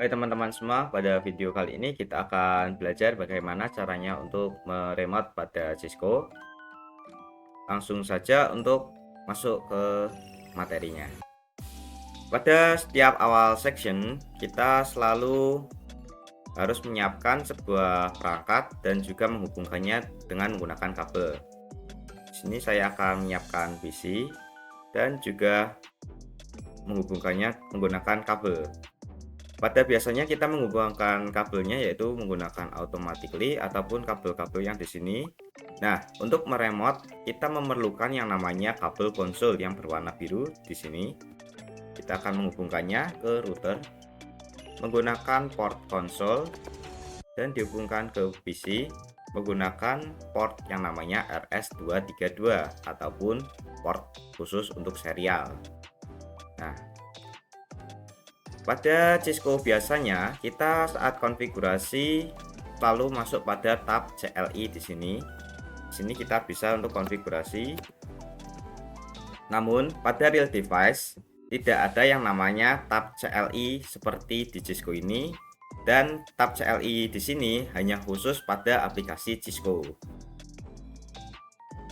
Hai teman-teman semua, pada video kali ini kita akan belajar bagaimana caranya untuk meremote pada Cisco. Langsung saja untuk masuk ke materinya. Pada setiap awal section, kita selalu harus menyiapkan sebuah perangkat dan juga menghubungkannya dengan menggunakan kabel. Di sini saya akan menyiapkan PC dan juga menghubungkannya menggunakan kabel. Pada biasanya kita menghubungkan kabelnya yaitu menggunakan automatically ataupun kabel-kabel yang di sini. Nah, untuk meremote kita memerlukan yang namanya kabel konsol yang berwarna biru di sini. Kita akan menghubungkannya ke router menggunakan port konsol dan dihubungkan ke PC menggunakan port yang namanya RS232 ataupun port khusus untuk serial. Nah, pada Cisco biasanya kita saat konfigurasi lalu masuk pada tab CLI di sini. Di sini kita bisa untuk konfigurasi. Namun pada real device tidak ada yang namanya tab CLI seperti di Cisco ini, dan tab CLI di sini hanya khusus pada aplikasi Cisco.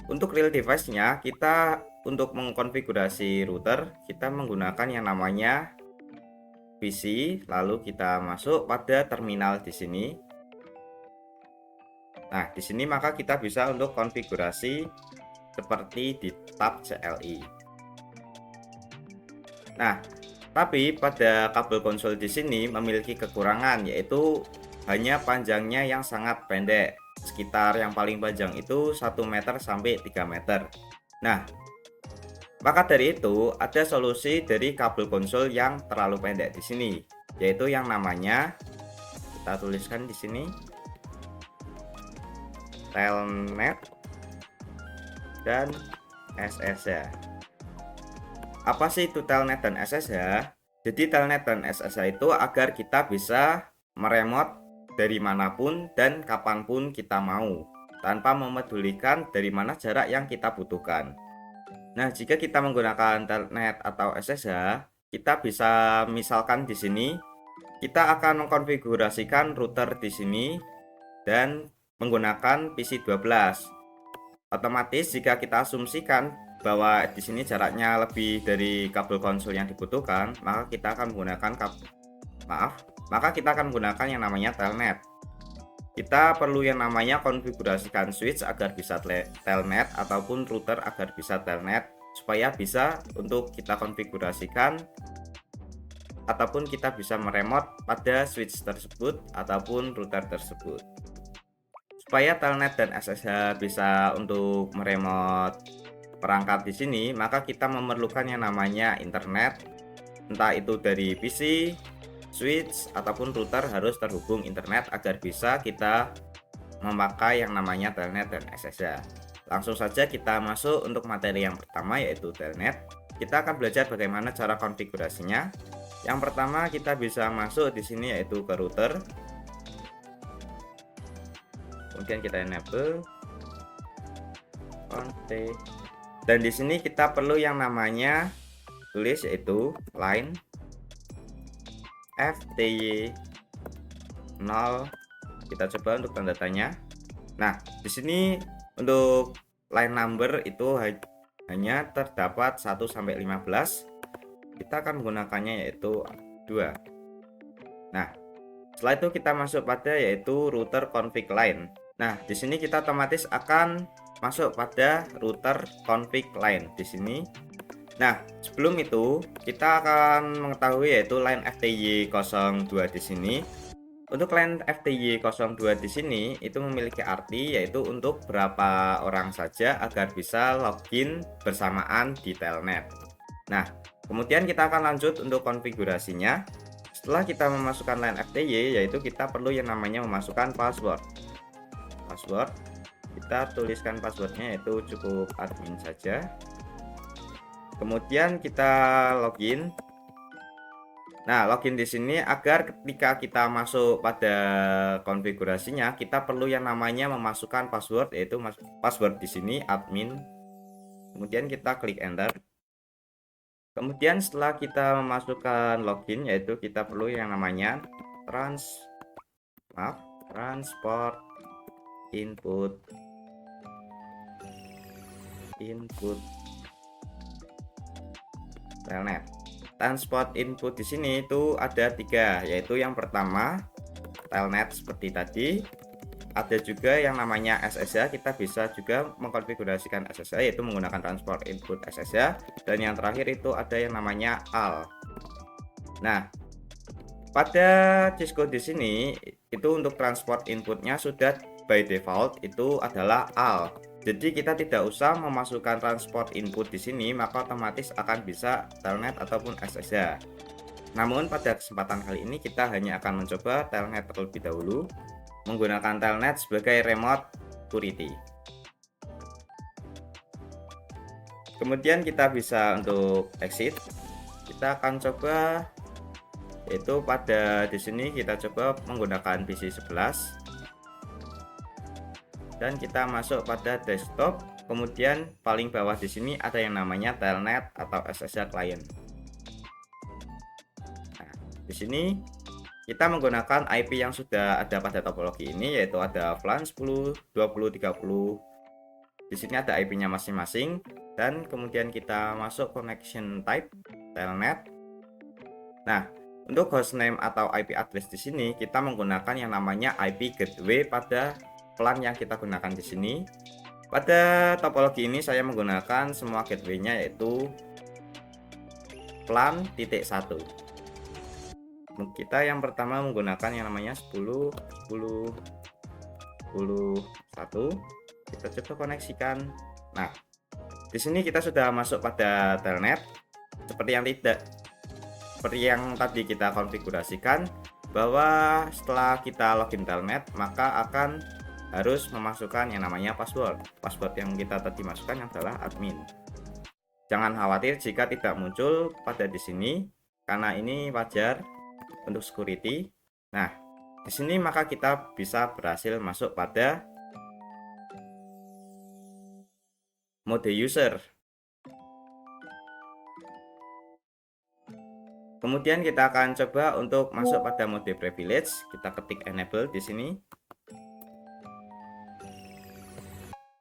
Untuk real device-nya kita untuk mengkonfigurasi router kita menggunakan yang namanya PC, lalu kita masuk pada terminal di sini. Nah, di sini maka kita bisa untuk konfigurasi seperti di tab CLI. Nah, tapi pada kabel konsol di sini memiliki kekurangan, yaitu hanya panjangnya yang sangat pendek. Sekitar yang paling panjang itu 1 meter sampai 3 meter. Nah, maka dari itu ada solusi dari kabel konsol yang terlalu pendek di sini, yaitu yang namanya kita tuliskan di sini Telnet dan SSH. Apa sih itu Telnet dan SSH? Jadi Telnet dan SSH itu agar kita bisa meremote dari manapun dan kapanpun kita mau, tanpa memedulikan dari mana jarak yang kita butuhkan. Nah, jika kita menggunakan Telnet atau SSH, kita bisa misalkan di sini kita akan mengkonfigurasikan router di sini dan menggunakan PC12. Otomatis jika kita asumsikan bahwa di sini jaraknya lebih dari kabel konsol yang dibutuhkan, maka kita akan menggunakan yang namanya Telnet. Kita perlu yang namanya konfigurasikan switch agar bisa Telnet ataupun router agar bisa Telnet, supaya bisa untuk kita konfigurasikan ataupun kita bisa meremote pada switch tersebut ataupun router tersebut. Supaya Telnet dan SSH bisa untuk meremote perangkat di sini, maka kita memerlukan yang namanya internet, entah itu dari PC, switch ataupun router harus terhubung internet agar bisa kita memakai yang namanya Telnet dan SSH. Langsung saja kita masuk untuk materi yang pertama yaitu Telnet. Kita akan belajar bagaimana cara konfigurasinya. Yang pertama kita bisa masuk di sini yaitu ke router. Kemudian kita enable config. Dan di sini kita perlu yang namanya tulis yaitu line FTY 0. Kita coba untuk tanda tanya. Nah, di sini untuk line number itu hanya terdapat 1 sampai 15. Kita akan menggunakannya yaitu 2. Nah, setelah itu kita masuk pada yaitu router config line. Nah, di sini kita otomatis akan masuk pada router config line di sini. Nah, sebelum itu kita akan mengetahui yaitu line FTY02 di sini. Untuk line FTY02 di sini itu memiliki arti yaitu untuk berapa orang saja agar bisa login bersamaan di Telnet. Nah, kemudian kita akan lanjut untuk konfigurasinya. Setelah kita memasukkan line FTY, yaitu kita perlu yang namanya memasukkan password. Kita tuliskan passwordnya yaitu cukup admin saja. Kemudian kita login. Nah, login di sini agar ketika kita masuk pada konfigurasinya, kita perlu yang namanya memasukkan password, yaitu password di sini admin. Kemudian kita klik enter. Kemudian setelah kita memasukkan login, yaitu kita perlu yang namanya transport input telnet. Transport input di sini itu ada 3, yaitu yang pertama telnet seperti tadi. Ada juga yang namanya SSH, kita bisa juga mengkonfigurasikan SSH yaitu menggunakan transport input SSH, dan yang terakhir itu ada yang namanya AL. Nah, pada Cisco di sini itu untuk transport inputnya sudah by default itu adalah AL. Jadi kita tidak usah memasukkan transport input di sini, maka otomatis akan bisa telnet ataupun SSH. Namun pada kesempatan kali ini kita hanya akan mencoba telnet terlebih dahulu, menggunakan telnet sebagai remote security. Kemudian kita bisa untuk exit. Kita akan coba yaitu pada di sini kita coba menggunakan PC 11 dan kita masuk pada desktop. Kemudian paling bawah di sini ada yang namanya telnet atau SSH client. Nah, di sini kita menggunakan IP yang sudah ada pada topologi ini, yaitu ada VLAN 10, 20, 30. Di sini ada IP-nya masing-masing, dan kemudian kita masuk connection type telnet. Nah, untuk hostname atau IP address di sini kita menggunakan yang namanya IP gateway pada VLAN yang kita gunakan di sini. Pada topologi ini saya menggunakan semua gateway-nya yaitu VLAN titik 1. Kita yang pertama menggunakan yang namanya 10, 10, 10, 1. Kita coba koneksikan. Nah, di sini kita sudah masuk pada telnet seperti yang tadi kita konfigurasikan, bahwa setelah kita login telnet maka akan harus memasukkan yang namanya password. Password yang kita tadi masukkan adalah admin. Jangan khawatir jika tidak muncul pada di sini, karena ini wajar untuk security. Nah, di sini maka kita bisa berhasil masuk pada mode user. Kemudian kita akan coba untuk masuk pada mode privilege. Kita ketik enable di sini.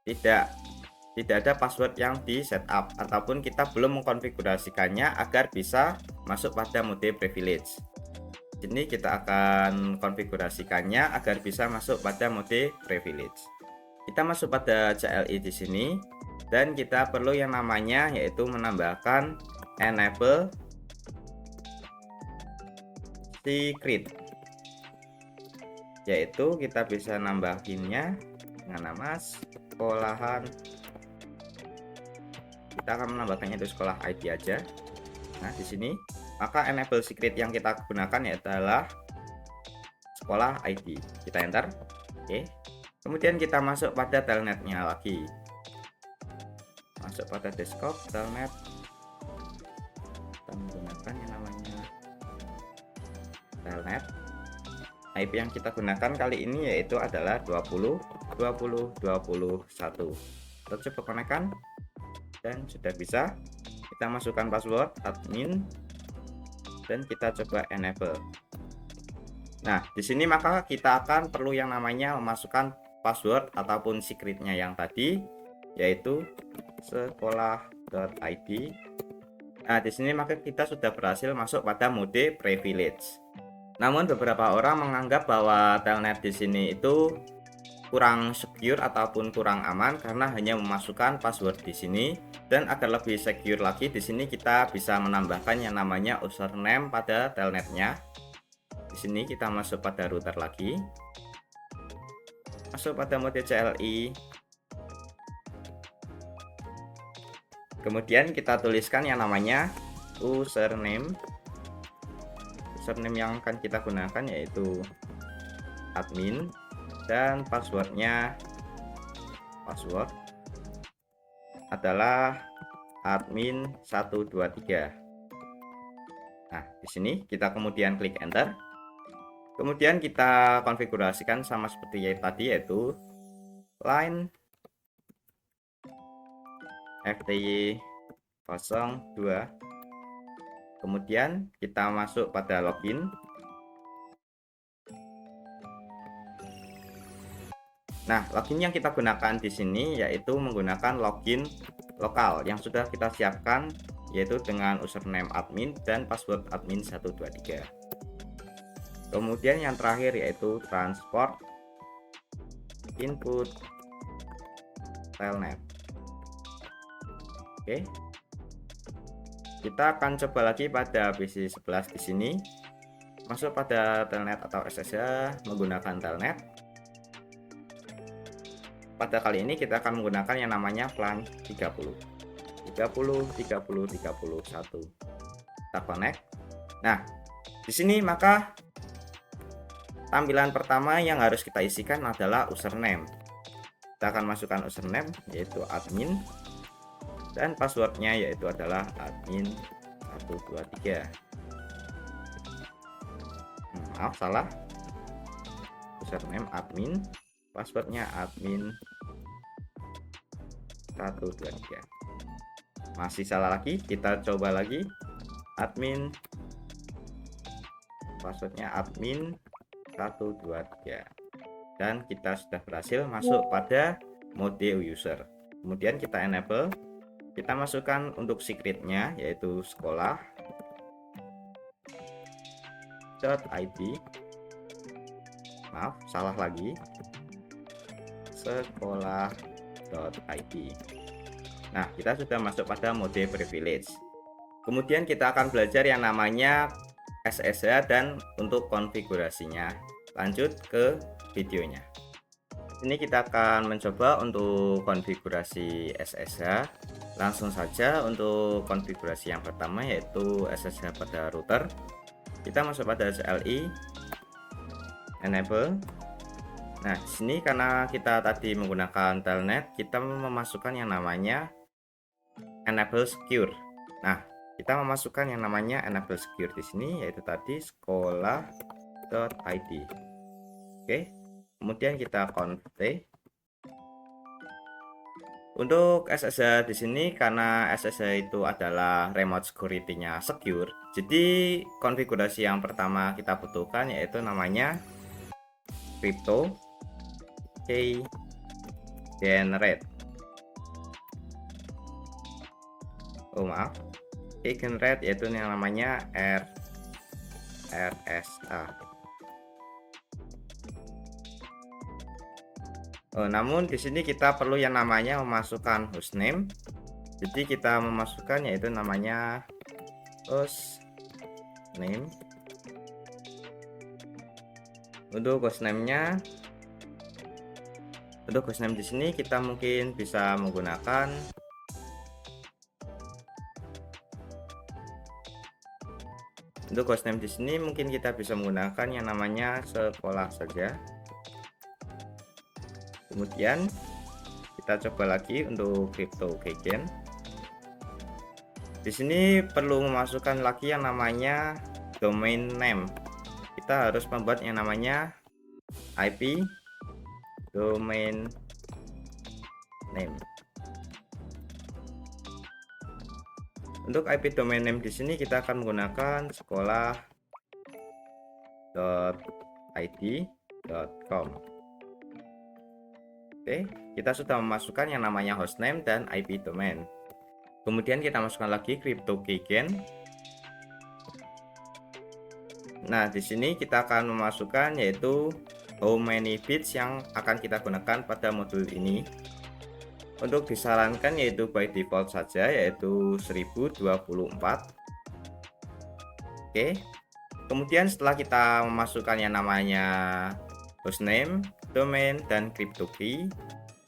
Tidak ada password yang di setup ataupun kita belum mengkonfigurasikannya agar bisa masuk pada mode privilege. Ini kita akan konfigurasikannya agar bisa masuk pada mode privilege. Kita masuk pada CLI di sini dan kita perlu yang namanya yaitu menambahkan enable secret, yaitu kita bisa nambahinnya dengan nama sekolahan. Kita akan menambahkannya itu sekolah ID aja. Nah, di sini maka enable secret yang kita gunakan adalah sekolah ID. Kita enter. Oke. Kemudian kita masuk pada telnetnya lagi. Masuk pada desktop telnet. Kita menggunakan yang namanya telnet. IP yang kita gunakan kali ini yaitu adalah 20 20 21. Kita coba konekkan dan sudah bisa. Kita masukkan password admin dan kita coba enable. Nah, di sini maka kita akan perlu yang namanya memasukkan password ataupun secretnya yang tadi, yaitu sekolah.id. Nah, di sini maka kita sudah berhasil masuk pada mode privilege. Namun beberapa orang menganggap bahwa telnet di sini itu kurang secure ataupun kurang aman karena hanya memasukkan password di sini. Dan agar lebih secure lagi, di sini kita bisa menambahkan yang namanya username pada telnetnya. Di sini kita masuk pada router lagi, masuk pada mode CLI. Kemudian kita tuliskan yang namanya username. Username yang akan kita gunakan yaitu admin dan passwordnya adalah admin 123. Nah, di sini kita kemudian klik enter. Kemudian kita konfigurasikan sama seperti yang tadi, yaitu line FTY 02 Kemudian kita masuk pada login. Nah, login yang kita gunakan di sini yaitu menggunakan login lokal yang sudah kita siapkan, yaitu dengan username admin dan password admin 123. Kemudian yang terakhir yaitu transport input telnet. Oke. Kita akan coba lagi pada PC11 di sini. Masuk pada telnet atau SSH menggunakan telnet. Pada kali ini kita akan menggunakan yang namanya plan 30. 30 30 31. Kita connect. Nah, di sini maka tampilan pertama yang harus kita isikan adalah username. Kita akan masukkan username yaitu admin dan passwordnya yaitu adalah admin 123. Maaf, salah. Username admin, passwordnya admin 123. Masih salah lagi, kita coba lagi. Admin, passwordnya admin 123. Dan kita sudah berhasil masuk pada mode user. Kemudian kita enable, kita masukkan untuk secretnya yaitu sekolah.id. Maaf, salah lagi. Sekolah.id. Nah, kita sudah masuk pada mode privilege. Kemudian kita akan belajar yang namanya SSH dan untuk konfigurasinya. Lanjut ke videonya. Ini kita akan mencoba untuk konfigurasi SSH. Langsung saja untuk konfigurasi yang pertama yaitu SSH pada router. Kita masuk pada CLI, enable. Nah, di sini karena kita tadi menggunakan telnet, kita memasukkan yang namanya enable secure. Nah, kita memasukkan yang namanya enable secure di sini yaitu tadi sekolah.id. Oke. Kemudian kita config. Untuk SSH di sini karena SSH itu adalah remote security-nya secure. Jadi konfigurasi yang pertama kita butuhkan yaitu namanya crypto key generate. Maaf. Key generate yaitu yang namanya RSA. Namun di sini kita perlu yang namanya memasukkan hostname. Jadi kita memasukkan yaitu namanya hostname. Untuk hostname-nya, untuk hostname di sini kita mungkin bisa menggunakan kita bisa menggunakan yang namanya sekolah saja. Kemudian kita coba lagi untuk crypto keygen. Di sini perlu memasukkan lagi yang namanya domain name. Kita harus membuat yang namanya IP domain name. Untuk IP domain name di sini kita akan menggunakan sekolah.id.com. Oke, kita sudah memasukkan yang namanya hostname dan IP domain. Kemudian kita masukkan lagi crypto keygen. Nah, di sini kita akan memasukkan yaitu how many bits yang akan kita gunakan pada modul ini. Untuk disarankan yaitu by default saja yaitu 1024. Oke. Kemudian setelah kita memasukkan yang namanya hostname, domain, dan crypto key,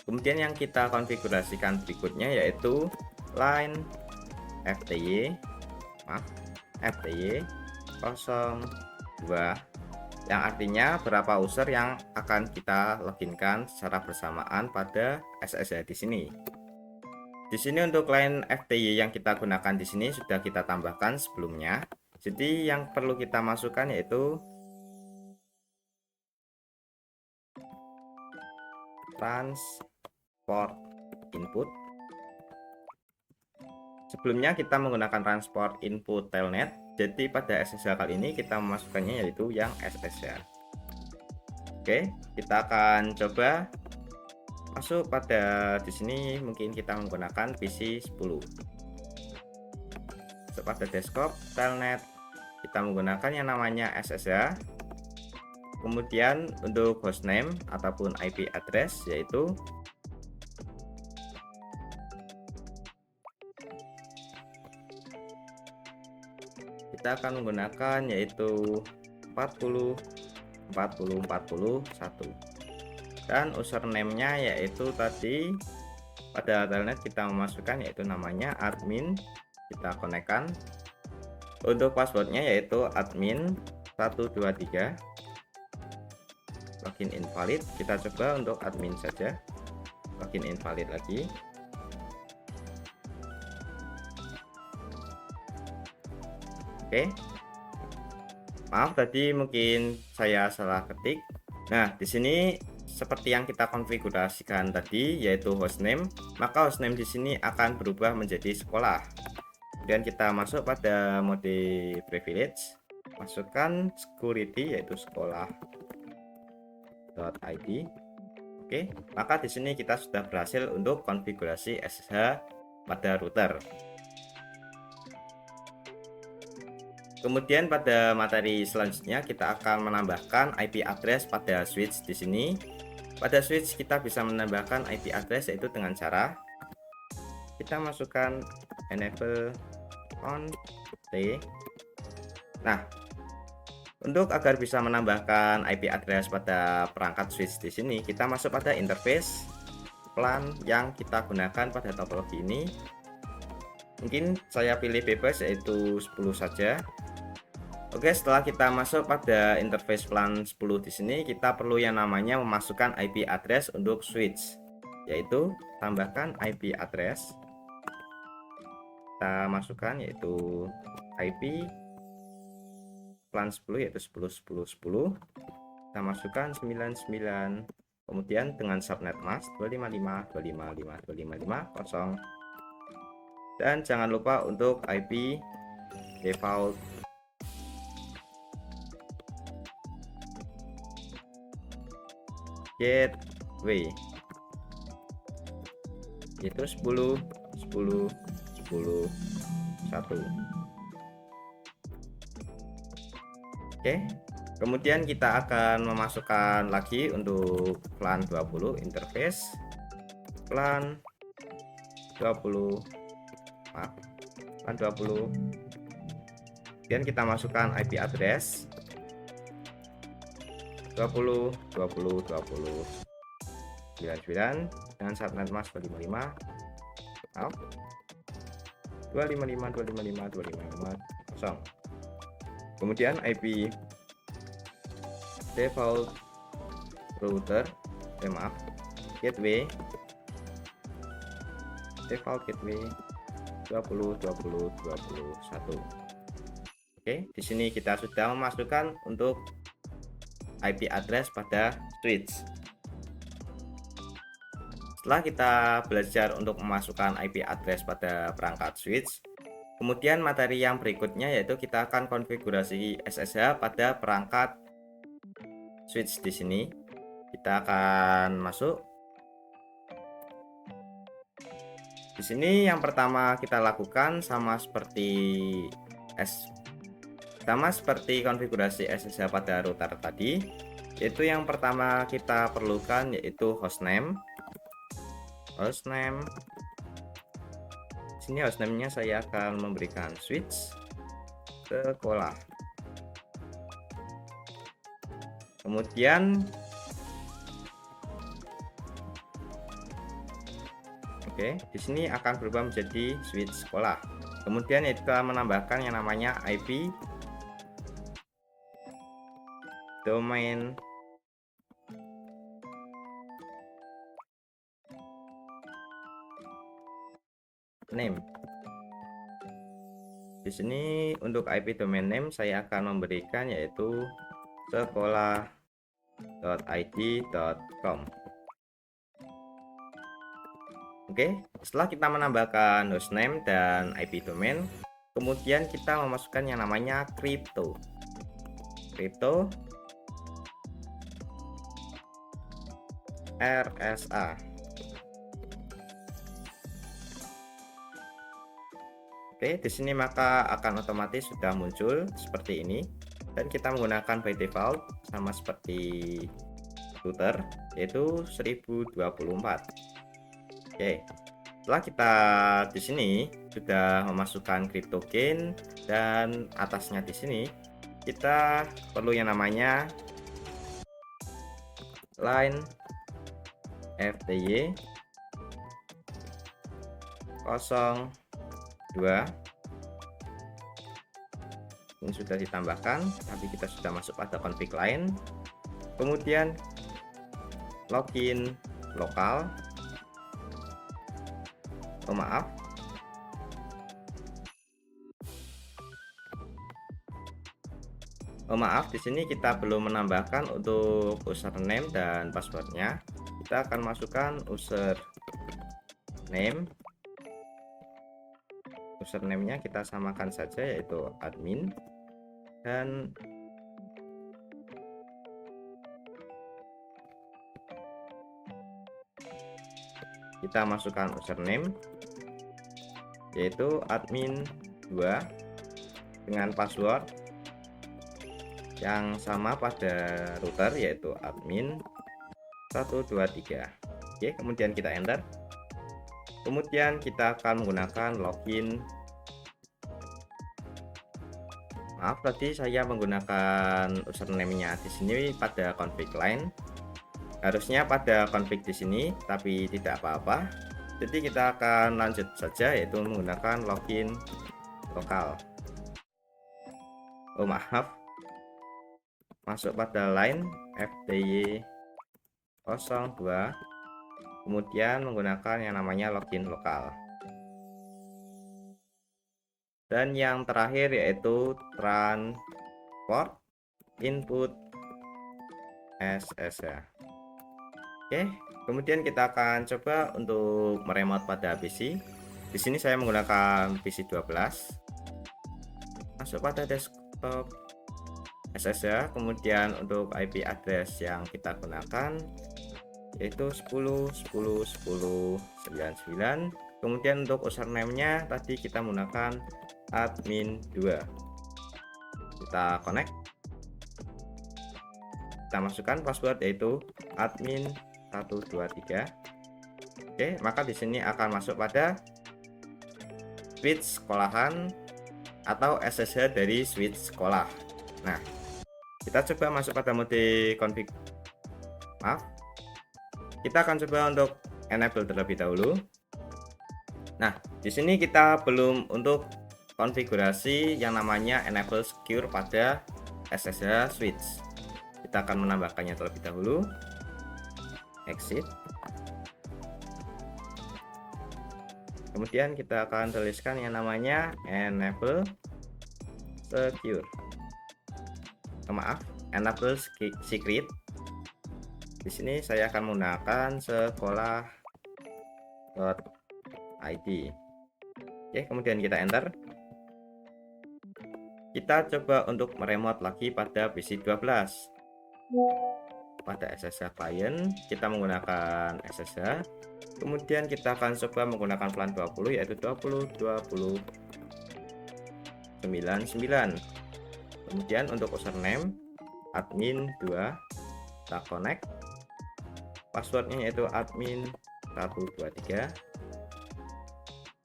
kemudian yang kita konfigurasikan berikutnya yaitu line FTY 02, yang artinya berapa user yang akan kita loginkan secara bersamaan pada SSH di sini. Di sini untuk line FTY yang kita gunakan di sini sudah kita tambahkan sebelumnya. Jadi yang perlu kita masukkan yaitu transport input Sebelumnya kita menggunakan transport input telnet. Jadi pada SSH kali ini kita memasukkannya yaitu yang SSH. Oke, kita akan coba masuk pada di sini. Mungkin kita menggunakan PC 10. Masuk pada desktop telnet, kita menggunakan yang namanya SSH. Kemudian untuk hostname ataupun IP address yaitu kita akan menggunakan yaitu 40 40 41, dan username-nya yaitu tadi pada telnet kita memasukkan yaitu namanya admin. Kita konekkan. Untuk passwordnya yaitu admin 123. Login invalid, kita coba untuk admin saja. Login invalid lagi. Oke. Maaf tadi mungkin saya salah ketik. Nah, di sini seperti yang kita konfigurasikan tadi yaitu hostname, maka hostname di sini akan berubah menjadi sekolah. Kemudian kita masuk pada mode privilege, masukkan security yaitu sekolah.id. Oke, maka di sini kita sudah berhasil untuk konfigurasi SSH pada router. Kemudian pada materi selanjutnya kita akan menambahkan IP address pada switch di sini. Pada switch kita bisa menambahkan IP address yaitu dengan cara kita masukkan enable on T. Nah, untuk agar bisa menambahkan IP address pada perangkat switch di sini, kita masuk pada interface plan yang kita gunakan pada topologi ini. Mungkin saya pilih bebas yaitu 10 saja. Oke, setelah kita masuk pada interface plan 10 di sini, kita perlu yang namanya memasukkan IP address untuk switch, yaitu tambahkan IP address. Kita masukkan yaitu IP plan 10 yaitu 10 10 10. Kita masukkan 99, kemudian dengan subnet mask 255.255.255.0. Dan jangan lupa untuk IP default gateway itu 10 10 10 1. Oke, kemudian kita akan memasukkan lagi untuk plan 20 interface plan 20 plan 20. Kemudian kita masukkan IP address 20 20 20 99 dengan subnet mask 255 255.255.255.0. Kemudian IP default router gateway default gateway 20 20 21. Oke, di sini kita sudah memasukkan untuk IP address pada switch. Setelah kita belajar untuk memasukkan IP address pada perangkat switch, kemudian materi yang berikutnya yaitu kita akan konfigurasi SSH pada perangkat switch di sini. Kita akan masuk. Di sini yang pertama kita lakukan sama seperti konfigurasi SSH pada router tadi, yaitu yang pertama kita perlukan yaitu hostname. Sini hostname-nya saya akan memberikan switch sekolah. Kemudian di sini akan berubah menjadi switch sekolah. Kemudian kita menambahkan yang namanya IP domain name. Di sini untuk IP domain name saya akan memberikan yaitu sekolah.id.com. Oke, setelah kita menambahkan hostname dan IP domain, kemudian kita memasukkan yang namanya crypto RSA. Oke, di sini maka akan otomatis sudah muncul seperti ini, dan kita menggunakan by default sama seperti router, yaitu 1024. Oke, setelah kita di sini sudah memasukkan CryptoGain, dan atasnya di sini kita perlu yang namanya line FTY 02. Ini sudah ditambahkan, tapi kita sudah masuk pada config line. Kemudian login lokal. Oh maaf, di sini kita belum menambahkan untuk username dan passwordnya. Kita akan masukkan username-nya kita samakan saja, yaitu admin, dan kita masukkan username yaitu admin 2 dengan password yang sama pada router, yaitu admin 123. Oke, kemudian kita enter. Kemudian kita akan menggunakan login. Maaf, tadi saya menggunakan username-nya di sini pada config line. Harusnya pada config di sini, tapi tidak apa-apa. Jadi kita akan lanjut saja, yaitu menggunakan login lokal. Oh maaf, masuk pada line FTY 02, kemudian menggunakan yang namanya login lokal, dan yang terakhir yaitu transport input SSH. Oke, kemudian kita akan coba untuk meremote pada PC. Di sini saya menggunakan PC 12. Masuk pada desktop SSH, kemudian untuk IP address yang kita gunakan yaitu 10.10.10.99. Kemudian untuk username-nya tadi kita menggunakan admin 2. Kita connect. Kita masukkan password yaitu admin 123. Oke, maka di sini akan masuk pada switch sekolahan atau SSH dari switch sekolah. Nah, kita coba masuk pada mode config. Maaf, kita akan coba untuk enable terlebih dahulu. Nah, di sini kita belum untuk konfigurasi yang namanya enable secure pada SSH switch. Kita akan menambahkannya terlebih dahulu. Exit. Kemudian kita akan tuliskan yang namanya enable secure. Maaf, enable secret. Di sini saya akan menggunakan sekolah.id. Oke, kemudian kita enter. Kita coba untuk meremote lagi pada PC 12. Pada SSH client kita menggunakan SSH, kemudian kita akan coba menggunakan VLAN 20, yaitu 20.20.99. Kemudian untuk username admin 2, kita connect. Passwordnya yaitu admin 123.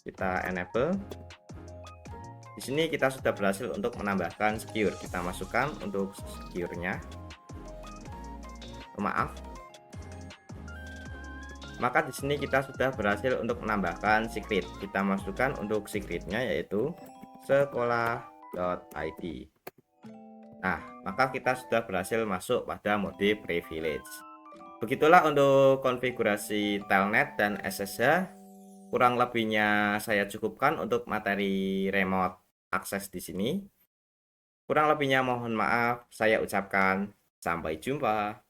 Kita enable. Di sini kita sudah berhasil untuk menambahkan secure. Kita masukkan untuk secure-nya. Maaf, maka di sini kita sudah berhasil untuk menambahkan secret. Kita masukkan untuk secretnya yaitu sekolah.id. Nah, maka kita sudah berhasil masuk pada mode privilege. Begitulah untuk konfigurasi telnet dan SSH. Kurang lebihnya saya cukupkan untuk materi remote akses di sini. Kurang lebihnya mohon maaf. Saya ucapkan sampai jumpa.